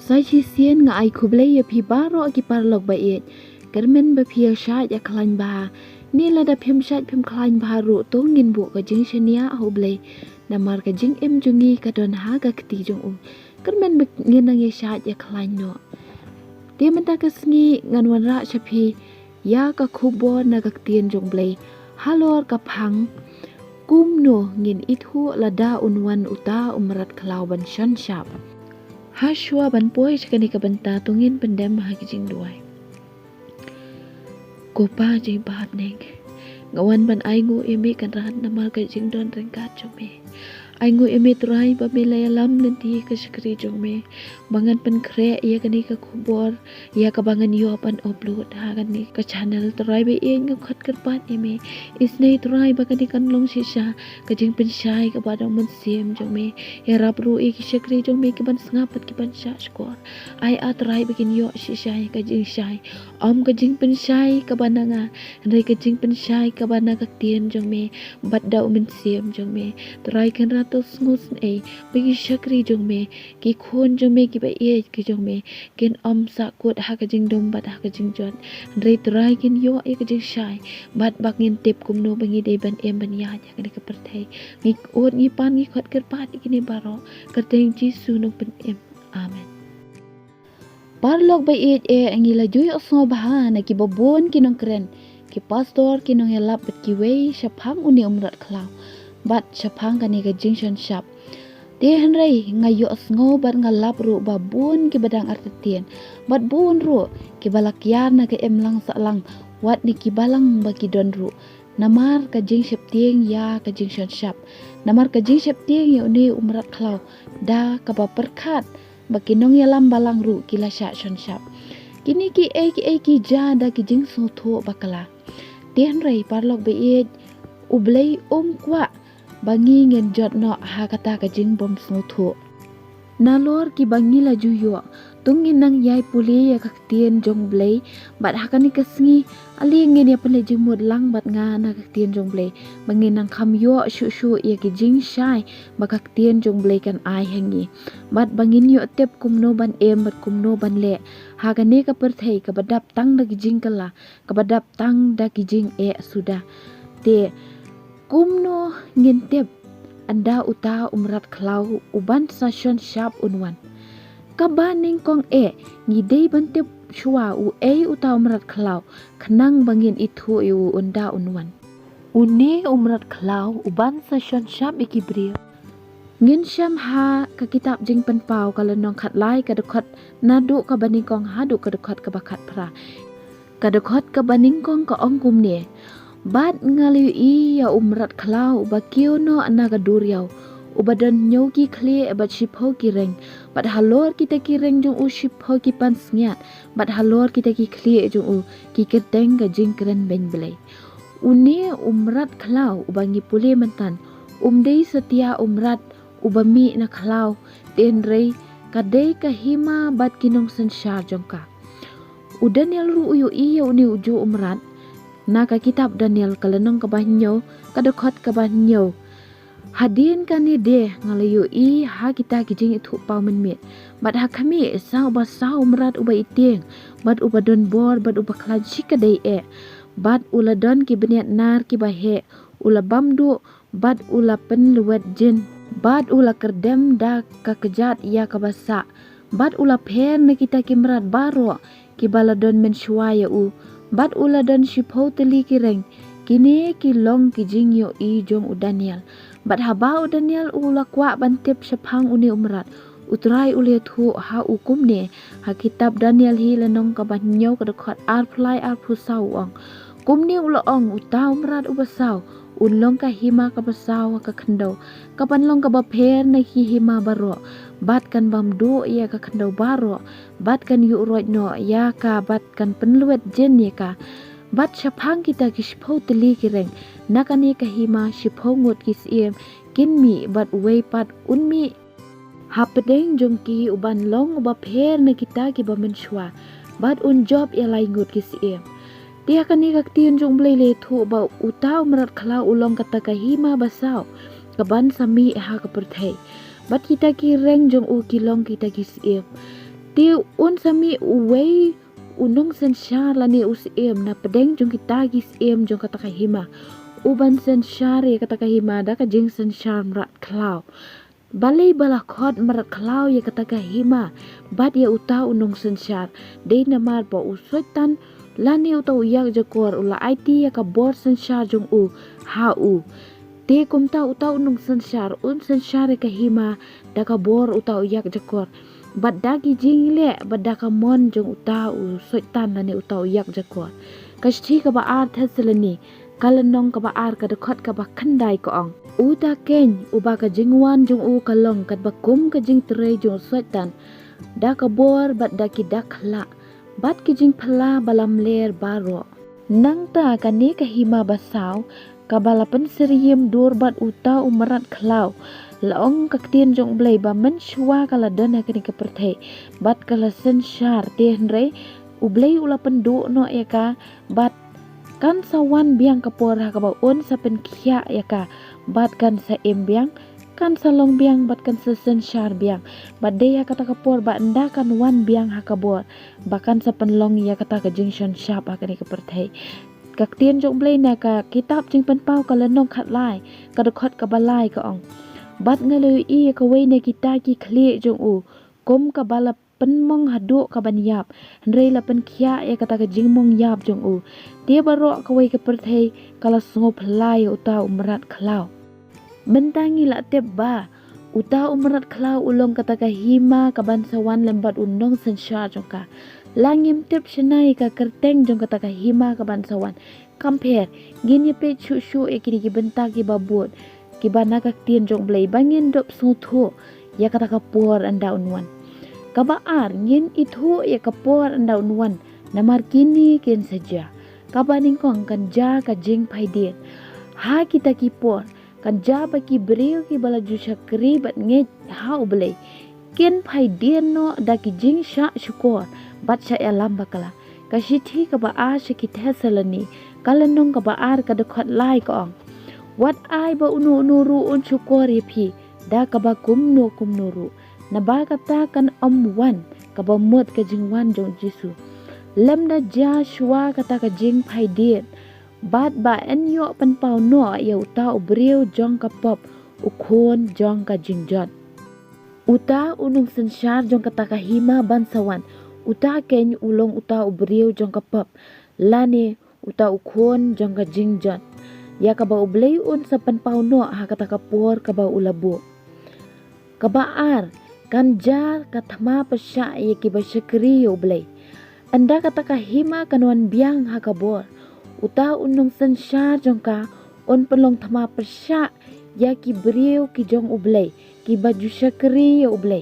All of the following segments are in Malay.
Sai chi sien nga ai kuble ya pi baro ki parlok ba it kermen ba pi sha ya klan ba ni la da phim sha phim klan ba ru to ngin bu ka jing shania hoble na mar ka jing em jungi ka don ha ka kti jong u kermen ba ngin na ye sha ya klan no dia menta ka sngi ngan wan ra chapi ya ka khubo na ka tien jong ble halor ka phang kum no ngin ithu la da unwan uta umrat klau ban shan shap ha shua ban poi chakani ka banta tungin pendem ha kijing duai ko pa jing bat neng ngawan ban ai ngu emi kan ran namar ka jing don rengkat chome ai ngu emi trai ba me layalam nanti ka skri jong me bangan pen kre ya kani ka khubor ya ka bangan yo pan upload ha kani ka channel trai be eng ka khat kar pat emi isnei trai ba kani kan long shisha ka jing pen shai ka ba dong mun sim jong me ya rap ru e ki skri jong me ki ban sngapat ki ban sha skor ai a trai be kin yo shisha ka jing shai om ka jing pen shai ka bananga rei ka jing pen shai ka bana ka tien jong me bat da mun sim jong me trai kan ra to sngus e bagi shakri jong me ki khon jong me ki ba e ki jong me ken om sa kot ha ka jing dom bat ha ka jing jon rei trai kin yo e ka jing shai bat bak ngin tip kum no bangi de ban em ban ya ja ka per thai mi ot ni pan ni khot ker pat ikini baro ka teng jisu no pen em amen parlok ba e angila juy osno baha na ki bobon kinong kren ki pastor kinong elap bet ki wei shaphang uni umrat klau bat shaphang kani ka jingshon shap te henrei ngayo sngo bar ngalap ru ba bun ki badang artetien bat bun ru ki balak yar na ka emlang sa lang wat ni ki balang ba ki don ru namar ka jing shap tieng ya ka jingshon shap namar ka jing shap tieng ya uni umrat klau da ka ba perkhat ba kinong yalam balang ru ki la sha shon shap kini ki ki ja da ki jing so tho bakala ten rei parlok be e ublei kwa bangi ngen jot no ha kata ka jing bom so tho nalor ki bangi la juyo tungin nang yai puli ya ka tien jong blei bat hakani ka sngi ali ngen ya pele jing mud lang bat nga na ka tien jong blei bangi nang kham yo shu ya ki jing shai ba ka tien jong blei kan ai hengi bat bangin yo tep kum no ban em bat kum no ban le hagane ka perthei ka badap tang da ki jing kala ka badap tang da ki jing e sudah te kum no ngin tep anda uta umrat klau uban sa shon shap unwan kabaning kong ngidei bantep shua u uta umrat klau khnang bangin ithu u unda unwan uni umrat klau uban sa shon shap ikibrio ngin sham ha ka kitab jing pen pau kala nong khat lai ka dokhat nadu ka baning kong hadu ka dokhat ka bakhat pra ka dokhat ka baning kong ka ong kum ne bat ngaliu i ya umrat klau ba kiu no anaga duriau ubadan nyogi khle ba shipho ki reng bat halor kita ki reng jong u shipho ki pan sngiat bat halor kita ki khle jong u ki keteng ka jing kren ben belai uni umrat klau ubangi pule mentan umdei setia umrat ubami na klau ten rei kadei ka hima bat kinong sensyar jongka u Daniel ru uyu iya uni uju umrat na ka kitab Daniel kalenong ka banyo kadokot ka banyo hadin kani de ngalayu i ha kita kijing itu pau menmit bat ha kami sao ba sao umrat uba iteng bat uba don bor bat uba klaji kadei bat uladon ki beniat nar ki bahe ula bamdu bat ula penluwet jin bat ula kerdem da ka kejat ya ka basa bat ula pher na kita kimrat baro ki baladon men shwaya u bat ula don shipho teli ki reng kini ki long ki jing yo i jong u Daniel bat haba u Daniel ula kwa bantep shaphang uni umrat utrai ule thu ha ukum ne ha kitab Daniel hi lenong ka banyo ka dokhat ar phlai ar phu sau ong kumni ula ong uta umrat ubasau unlong ka hima ka basaw ka khandau ka panlong ka ba pher na hi hima baro bat kan bam do ya ka khandau baro bat kan yu roj no ya ka bat kan penluet jen ya ka bat shaphang kita ki shpho teli ki reng nakani ka hima shpho ngot ki siem kin mi bat wei pat unmi hapedeng jongki uban long uba pher na kita ki ba menshwa bat un job ya lai ngot ki siem dia kani ka tien jong blei le thu ba utau marat khala ulong kata ka hima basau kaban sami ha ka perthei bat kita ki reng jong u ki long kita ki siem Ti un sami uwei unong sensyar lani usiem na pedeng jong kita gisiem jong kata kahima. Uban sensyar ya kata kahima da ka jing sensyar merat klau. Balai balakot merat klau ya kata kahima. Bat ya uta unong sensyar. Dei namar po usoitan lani uta uyak jakor ula IT ya ka bor sensyar jong u ha u. Te kumta uta unong sensyar un sensyar ya kahima da ka bor uta uyak jakor. Bat dagi jing le bat da ka mon jong uta usoitan lani uta uyak jakor. Kashti ka ba ar thaselani kalanong ka ba ar ka dakot ka ba khandai ko ong. Uta ken uba ka jingwan jong u kalong kat ba kum ka jing tere jong usoitan. Da ka bor bat da ki dakla. Bat ki jing phala balam ler baro. Nang ta ka ne ka hima basaw ka balapan seriem dur bat uta umarat klau. Laong kaktien jong blay ba men shwa kala dana kini ka perthe. Bat kala sensyar teh nre ublay ulapan do no ya ka bat kan sawan biang kapor ha ka ba un sa pen kya ya ka bat kan sa biang kan sa long biang bat kan sa sensyar biang bat de ya kata kapor ba anda kan wan biang ha ka bor bakan sa penlong ya kata ka junction shop ha kini ka perthe. Kaktien jong blay na ka kitab jing pen pau kala nong khat lai ka dakot ka balai ka ong. Bat ngaloy i ka way na kita ki kli jong u kom ka bala penmong hadu ka banyap nre la pen kya ya kata ka jingmong yap jong u dia baro ka way ka perthei kala sngop lai uta umrat klau mentangi la tep ba uta umrat klau ulong kata ka hima ka bansawan lembat unong sensyar jong ka langim tep shenai ka kerteng jong kata ka hima ka bansawan compare gini pe chu e kini ki bentak ki babut kibana kaktien jong blay bangin dop sutho ya kata kapor anda unwan kabaar ngin itu ya kapor anda unwan namar kini ken saja kabaning kong kanja ka jing paidien ha kita kipor kanja baki beriu ki balaju syakri bat nget ha ublay ken paidien no da ki jing sya syukor bat sya ya lamba kala kasithi kabaar syakithe salani kalanong kabaar kadakot lai ko ong wat ai ba unu nuru un syukur ya pi da ka ba kumnu kumnuru na ba kata kan wan ka ba mut ka jingwan jong jisu lem da ja shwa kata ka jing phai diet bat ba en yo pan pau no ya uta ubriu jong ka pop ukhon jong ka jingjot uta unung sensyar jong kata ka hima bansawan uta ken ulong uta ubriu jong ka pop lane uta ukhon jong ka jingjot ya kaba ublay un sa panpau no ha kata kapor kaba ulabu kabaar kanja kathma pasya ya kiba syakri ublay anda kata kahima kanwan biang ha kabor uta unong sensyar jong ka un penlong thama pasya ya ki beriu ki jong ublay ki baju syakri ya ublay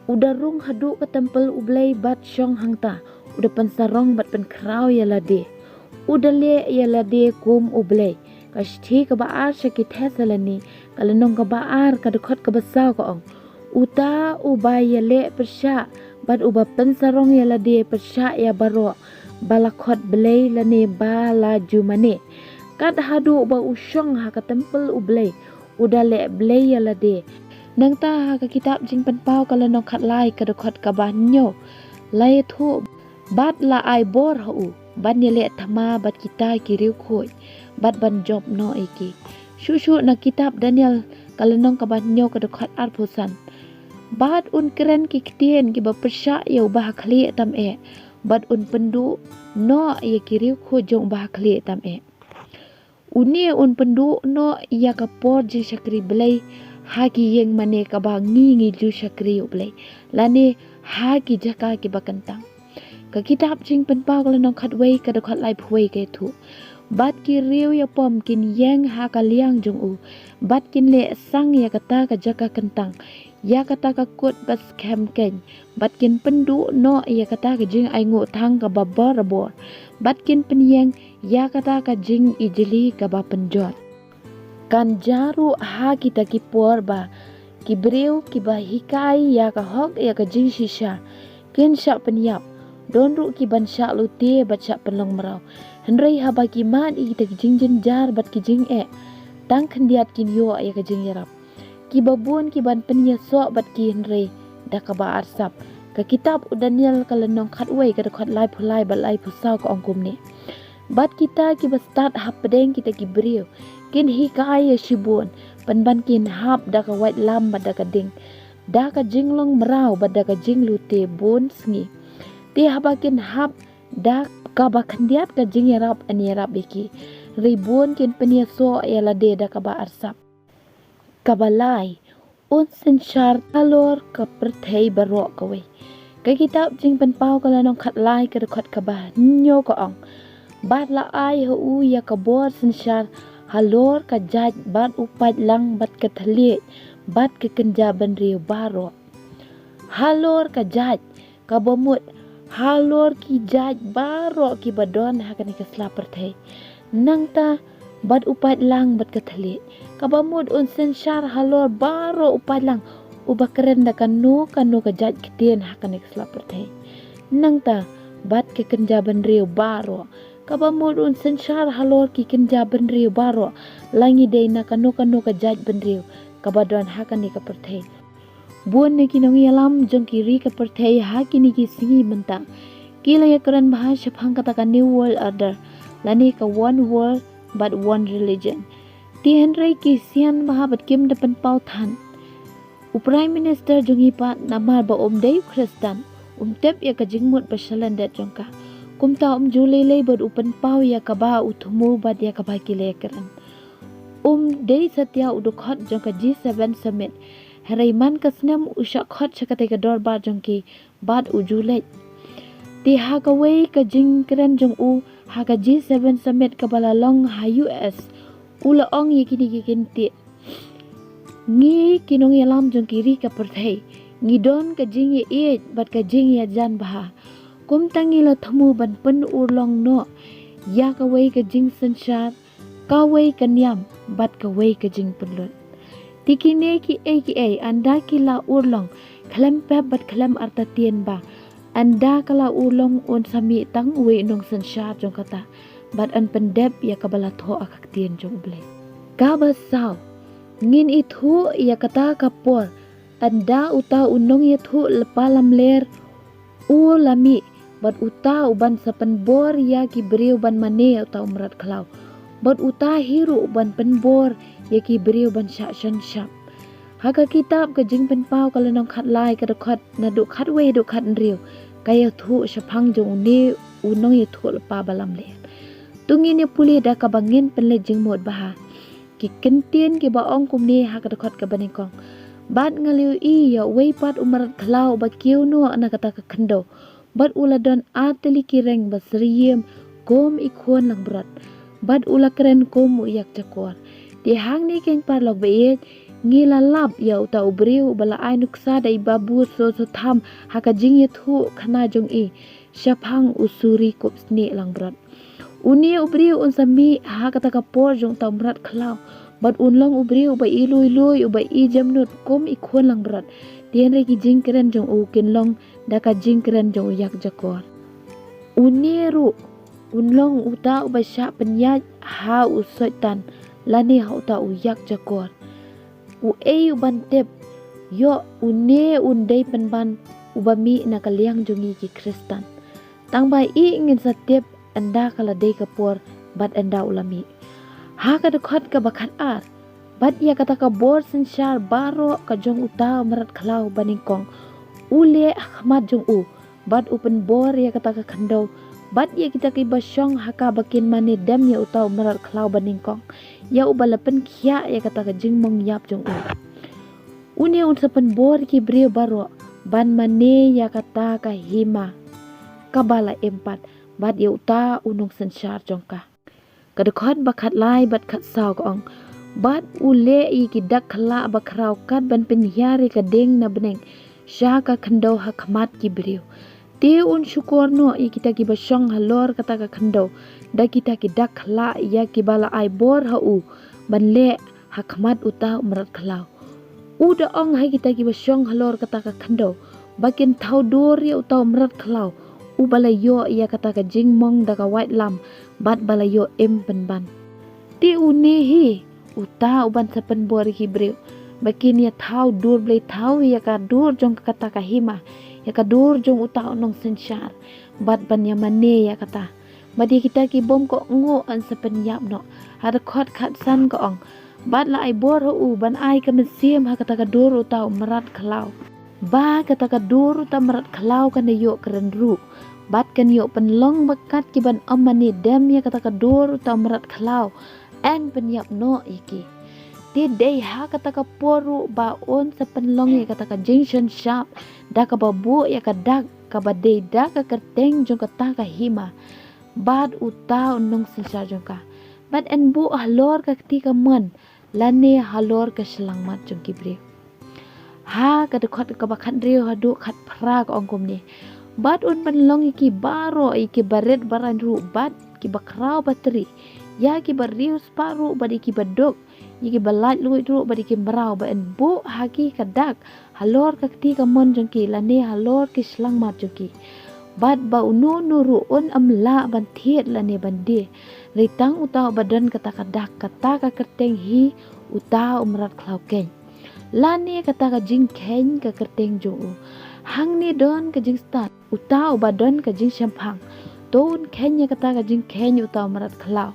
udarung hadu ka tempel ublay bat syong hangta udah pensarong bat penkrau ya lade udale ya lade kum ublay kashti ka baar syakithe salani kalanong ka baar kadukot ka basaw ka ong uta ubay yale persya bat uba pensarong ya lade persya ya baro balakot belay lani bala jumane kad hadu uba usyong ha ka tempel ublay udale belay ya lade nang ta ha ka kitab jing panpau kalanong khat lai kadukot ka banyo lai thu bat la ai bor ha u ban yale thama bat kita kiriu khoi bat ban job no iki shushu na kitab Daniel kalanong kabanyo kadukhat arpusan bat un keren ki ktien ki ba persya ya ubah khli tam e bat un pendu no ya kiriu kho jong bah khli tam e uni un pendu no ya kapor je syakri belai ha ki yeng mane ka ba ngi ju syakri belai lani ha ki jaka ki ba kentang ka kitab jing penpau kalanong khatwei kadukhat lai phwei ke thu bat ki riu ya pom kin yang ha ka liang jong u bat kin le sang ya kata ka jaka kentang ya kata ka kut bas kem ken bat kin pendu no ya kata ka jing ai ngo thang ka babor bor bat kin penyeng ya kata ka jing ijli ka ba penjot kan jaru ha kita ki por ba ki breu ki ba hikai ya ka hok ya ka jing shisha kin sya penyap don ru ki ban sya lu te bat sya penlong merau Henry haba ki man i kita kijing jenjar bat kijing tang kendiat kin yo ya kijing yarap ki babun ki ban penya so bat ki Henry da ka ba arsap ka kitab Daniel kalenong khatway ka dekat lai phulai balai phusau ka ongkum ni bat kita ki start hap pedeng kita ki beriu kin hi kai shibun panban kin hap da ka white lam bat da ka ding da ka jinglong merau bat da ka jinglu te bon sngi ti habakin hap da ka bakhandiat ka jing yarap ani yarap biki ribun kin penia so yala de da ka ba arsap kabalai un senchar talor ka perthei barok kawe ka kitab jing pen pau kala nong khat lai ka dekat ka ba nyo ka ong bat la ai hu ya ka bor senchar halor ka jaj bat upat lang bat ka thali bat ka kenja ban riu baro halor ka jaj ka bomut halor ki jaj baro ki badon hakani ka sla perthei nang ta bat upat lang bat ka thali ka bomut un senchar halor baro upat lang ubakren da kanu ka jaj kitien hakani ka sla perthei nang ta bat ka kenja ban riu baro kabamud un senchar halor ki kenja ban riu baro langi de na kanu ka jaj ban riu kabadon hakani ka perthei buon ne kinong yalam jong kiri ka perthei hakini ki singi menta kila ya kran bahasa phang kata ka new world order lani ka one world but one religion ti henry ki sian bahabat kim depan pau than prime minister jong ipa namar ba dei kristan tep ya ka jingmut pasalan det jongka kumta julele bad upan pau ya kaba uthumu bad ya kaba kilekran dei satya udukhat jongka G7 summit haraiman kasnam ushakhat chakate ka dor ba jongki bad ujule ti hakawei ka jingkran jong ha ka G7 summit kabala long ha US ula ong yikini kinti ngi kinong yalam jong kiri ka perthei ngidon ka jing ye bat ka jing ya jan baha kum tangi la thamu ban pen urlong no ya ka wei ka jing sanchar ka wei ka nyam bat ka wei ka jing punlot tikine ki a anda ki la urlong khalam pe bat khalam arta tien ba anda kala urlong on sami tang wei nong sanchar jong kata bat an pendep ya ka bala tho akak tien jong ble ka ba saw ngin ithu ya kata kapor anda uta unong ya thu lepalam ler lami bat uta uban sapan bor ya ki beriu ban mane uta umrat klau bat uta hiru uban pen bor ya ki beriu ban sha shan shap haka kitab ka jing pen pau kala nong khat lai ka khat na du khat we du khat riu kaya thu shaphang jong ne unong ya thu lepa balam le tungi ne puli da ka bangin pen le jing mod baha ki kentien ki ba ong kum ne haka khat ka banikong bat ngaliu ya wei pat umarat klau ba kiu no ana kata ka khando bat uladon ateli kireng basriem kom ikhon lang berat bat ula keren kom yak cakor di hang ni ken par log beet ngila lap ya uta ubriu bala ai nuksa dai babu so tham haka jing ye thu khana jong shaphang usuri kop sni lang berat uni ubriu un sami ha kata ka por jong tamrat klau bat unlong ubriu ba ilui ba I jamnut kom ikhon lang berat tien re ki jing keren jong kin long daka jing keren jong yak jakor unieru unlong uta ba sha penyaj ha usoitan lani ha uta yak jakor uban tep yo undei penban ubami na kaliang jongi ki kristan tang bai ngin satep anda kala dei kapor bat anda ulami ha ka dekhat ka bakhat ar bat ya kata ka bor senchar baro ka jong uta marat khalau baningkong ule ahmad jong bat upen bor ya kata ka khando bat ya kita ki basyong haka bakin mane dam ya uta marat khalau baningkong ya ubalapen khia ya kata ka jingmong yap jong une un sapen bor ki bre baro ban mane ya kata ka hima kabala empat bat ya uta unong senchar jongka kadekhat bakhat lai bat khat saw ka ong bat ule ki dak khala bakrau kat ban penhyari ka deng na beneng sha ka khando ha khmat ki briu te un syukur no kita ki basyong halor kata ka khando da kita ki dak khala ya ki bala ai bor ha ban le ha khmat uta umrat khalau da ong hai kita ki basyong halor kata ka khando bakin thau dur ya uta umrat khalau balayo ya kata ka jingmong da ka white lam bat balayo penban ti unehi uta uban sapen bor ki briu bakin ya thau dur blai thau ya ka dur jong kata ka hima ya kadur jong utau nong sensyar bat ban yamane ya kata badi kita ki bom ko ngo an sepenyap no ada khot khat san ko ong bat la ai bor u ban ai ka mesim ha kata kadur utau merat klau ba kata kadur utau merat klau kan yo keren ru bat kan yo penlong bekat ki ban amani dem ya kata kadur utau merat klau en penyap no iki di day ha kata ka poru ba on sa penlong ya kata ka junction shop da ka babu ya ka dak ka badai da ka kerteng jong ka ta ka hima bad uta nong sensa jong ka bad en bu halor ka ti ka mon lane halor ka selang mat jong kibre ha ka de khot ka ba khat rio ha du khat pra ka ongkom ni bad un penlong iki baro iki baret baran ru bad ki bakrau bateri ya ki bariu sparu badi ki badok yiki balat luit ru badi ki merau ba en bu haki kadak halor ka ti ka mon jongki lane halor ki slang mat jongki bad ba unu nuru un amla ban thiet lane bandi ritang utau badan kata kadak kata ka kerteng hi utau umrat klau ken lane kata ka jing ken ka kerteng jong hang ni don ka jing start utau badan ka jing shampang ton kenya kata ka jing ken utau umrat klau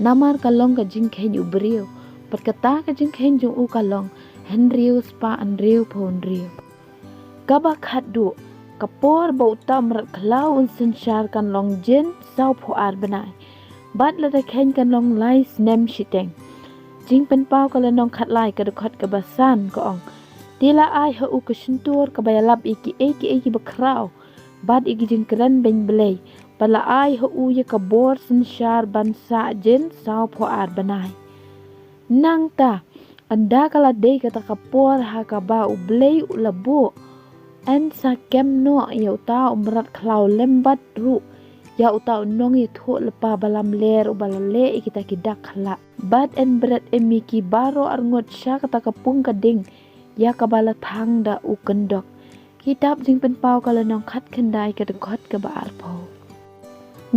namar kalong ka jing ken ubrio perkata ka jing ken jong u kalong henriu spa anriu pondriu gaba khadu kapor bau tam rat klau un sensyar kan long jen sau pho ar banai bat la da ken kan long lai snem shiteng jing pen pau kala nong khat lai ka khot ka basan ko ong tila ai ha u ka suntur ka bayalap iki bakrau bat iki jing kran ben belai pala ai ha u ya ka bor sensyar ban sa jen sau pho ar banai nang ta anda kala dei kata kapor ha ka ba ublei ulabu en sa kem no ya uta umrat klau lembat ru ya uta nong ya tho lepa balam ler ubalale kita kidak khala bad en berat emiki baro arngot sya kata kapung kading ya kabala thang da u kendok kitab jing pen pau kala nong khat kendai ka dekot ka ba arpo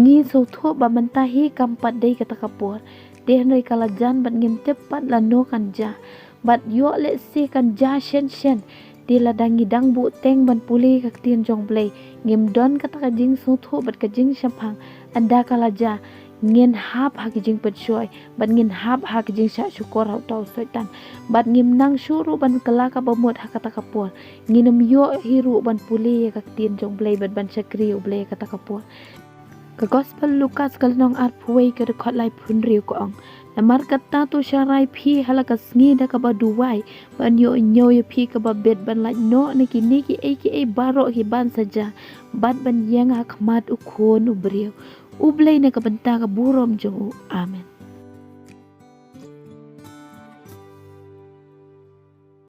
ngi so tho ba mentahi kampat dei kata kapor dehnoi kala jan bat ngim tepat la no kan ja bat yo le si kan ja shen di ladangi dang bu teng ban puli ka tien jong play ngim don kata ka jing su thu bat ka jing shampang anda kala ja ngin hap ha ki jing pat shoy bat ngin hap ha ki jing sha syukur ha tau soitan bat ngim nang syuru ban kala ka bamut ha kata kapur nginum yo hiru ban puli ka tien jong play bat ban sakri uble kata kapur ka gospel Lukas kalnong at puway ka rekod lai punriu ko ang namar kata tu syarai pi halaka sngi da ka ba duwai ban yo nyo yo pi ka ba bed ban lai no niki aka baro hi ban saja bat ban yang ha khmat ukon ubriu ublay na ka banta ka burom jong amen